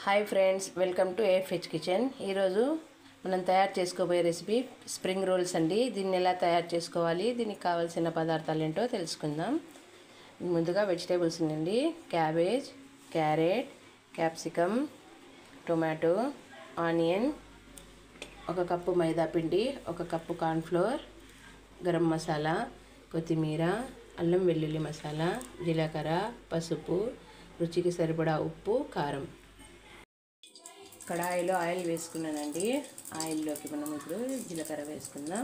Hi friends, welcome to AFH kitchen. ఈరోజు మనం తయారు చేసుకోబోయే రెసిపీ స్ప్రింగ్ రోల్స్ అండి. దీన్ని ఎలా తయారు చేసుకోవాలి, దీనికి కావాల్సిన పదార్థాలు ఏంటో తెలుసుకుందాం. ముందుగా వెజిటేబుల్స్ అండి. Cabbage, carrot, capsicum, tomato, onion, 1 cup మైదా పిండి, 1 కప్పు కార్న్ఫ్లోర్, గరం మసాలా, కొత్తిమీర, అల్లం వెల్లుల్లి మసాలా, జీలకర్ర, పసుపు, రుచికి సరిపడా ఉప్పు, కారం. కడాయిలో ఆయిల్ వేసుకున్నానండి. ఆయిల్లోకి మనం ఇప్పుడు జీలకర్ర వేసుకుందాం.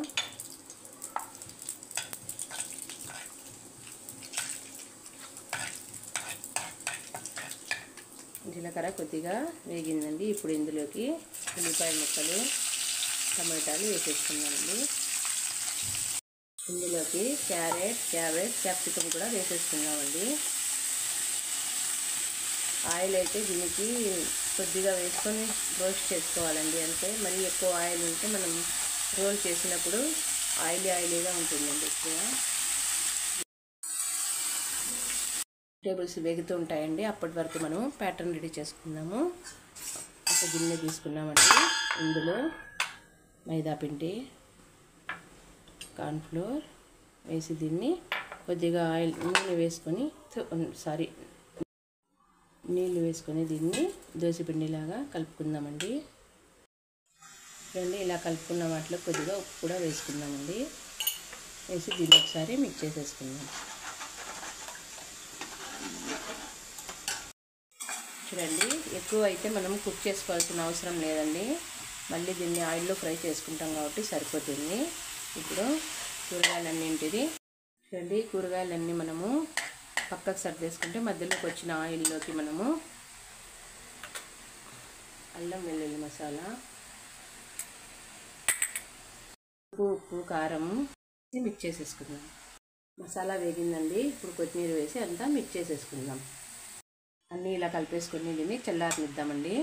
జీలకర్ర కొద్దిగా వేగిందండి. ఇప్పుడు ఇందులోకి ఉల్లిపాయ ముక్కలు, టమాటాలు వేసేసుకున్నామండి. ఇందులోకి క్యారెట్, క్యాబేజ్, క్యాప్సికమ్ కూడా వేసేసుకున్నామండి. ఆయిల్ అయితే దీనికి కొద్దిగా వేసుకొని రోస్ట్ చేసుకోవాలండి. అంటే మరీ ఎక్కువ ఆయిల్ ఉంటే మనం రోల్ చేసినప్పుడు ఆయిలీగా ఉంటుందండి. ఎక్కువ వెజిటేబుల్స్ వేగుతూ ఉంటాయండి. అప్పటి వరకు మనం ప్యాటర్న్ రెడీ చేసుకుందాము. ఒక గిన్నె తీసుకున్నామండి. ఇందులో మైదా పిండి, కార్న్ఫ్లోర్ వేసి దీన్ని కొద్దిగా నీళ్ళు వేసుకొని దీన్ని దోసపిండిలాగా కలుపుకుందామండి. చూడండి, ఇలా కలుపుకున్న వాటిలో కొద్దిగా ఉప్పు కూడా వేసుకుందామండి. వేసి దీన్ని ఒకసారి మిక్స్ చేసేసుకుందాం. చూడండి, ఎక్కువ అయితే మనం కుక్ చేసుకోవాల్సిన అవసరం లేదండి. మళ్ళీ దీన్ని ఆయిల్లో ఫ్రై చేసుకుంటాం కాబట్టి సరిపోతుంది. ఇప్పుడు కూరగాయలన్నీ మనము పక్కకు సర్దేసుకుంటే మధ్యలోకి వచ్చిన ఆయిల్లోకి మనము అల్లం వెల్లుల్లి మసాలా, ఉప్పు, కారం మిక్స్ చేసేసుకుందాం. మసాలా వేగిందండి. ఇప్పుడు కొత్తిమీర వేసి అంతా మిక్స్ చేసేసుకుందాం. అన్నీ ఇలా కలిపేసుకుని దీన్ని చల్లారనిద్దామండి.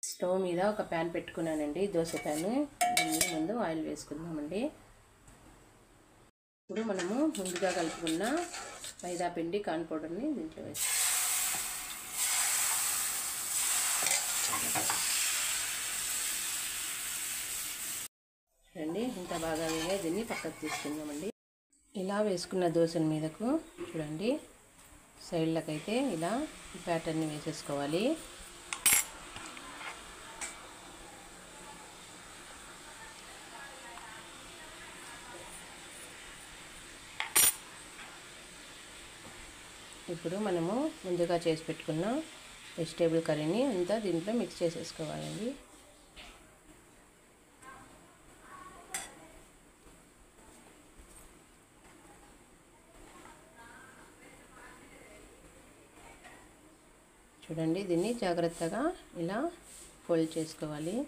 స్టవ్ మీద ఒక ప్యాన్ పెట్టుకున్నానండి, దోశ ప్యాన్. దీన్ని ముందు ఆయిల్ వేసుకుందామండి. ఇప్పుడు మనము ముందుగా కలుపుకున్న మైదా పిండి, కార్న్ పౌడర్ని దీంట్లో వేసి చూడండి, ఇంత బాగా వేగే దీన్ని పక్కకు తీసుకుందామండి. ఇలా వేసుకున్న దోశల మీదకు చూడండి సైడ్లకైతే ఇలా ప్యాటర్న్ని వేసేసుకోవాలి. ఇప్పుడు మనము ముందుగా చేసి పెట్టుకున్న వెజిటేబుల్ కర్రీని అంతా దీంట్లో మిక్స్ చేసేసుకోవాలండి. చూడండి, దీన్ని జాగ్రత్తగా ఇలా ఫోల్డ్ చేసుకోవాలి.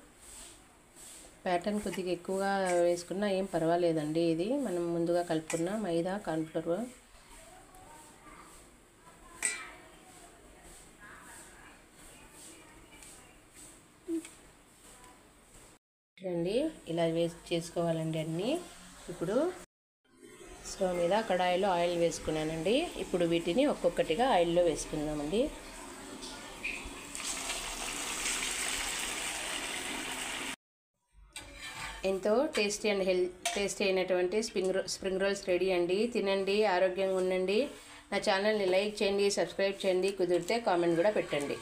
ప్యాటర్న్ కొద్దిగా ఎక్కువగా వేసుకున్నా ఏం పర్వాలేదండి. ఇది మనం ముందుగా కలుపుకున్న మైదా, కార్న్ఫ్లోర్. చూడండి, ఇలా చేసుకోవాలండి అన్నీ. ఇప్పుడు స్టవ్ మీద కడాయిలో ఆయిల్ వేసుకున్నానండి. ఇప్పుడు వీటిని ఒక్కొక్కటిగా ఆయిల్లో వేసుకుందామండి. ఎంతో టేస్టీ అయినటువంటి స్ప్రింగ్ రోల్స్ రెడీ అండి. తినండి, ఆరోగ్యంగా ఉండండి. నా ఛానల్ని లైక్ చేయండి, సబ్స్క్రైబ్ చేయండి, కుదిరితే కామెంట్ కూడా పెట్టండి.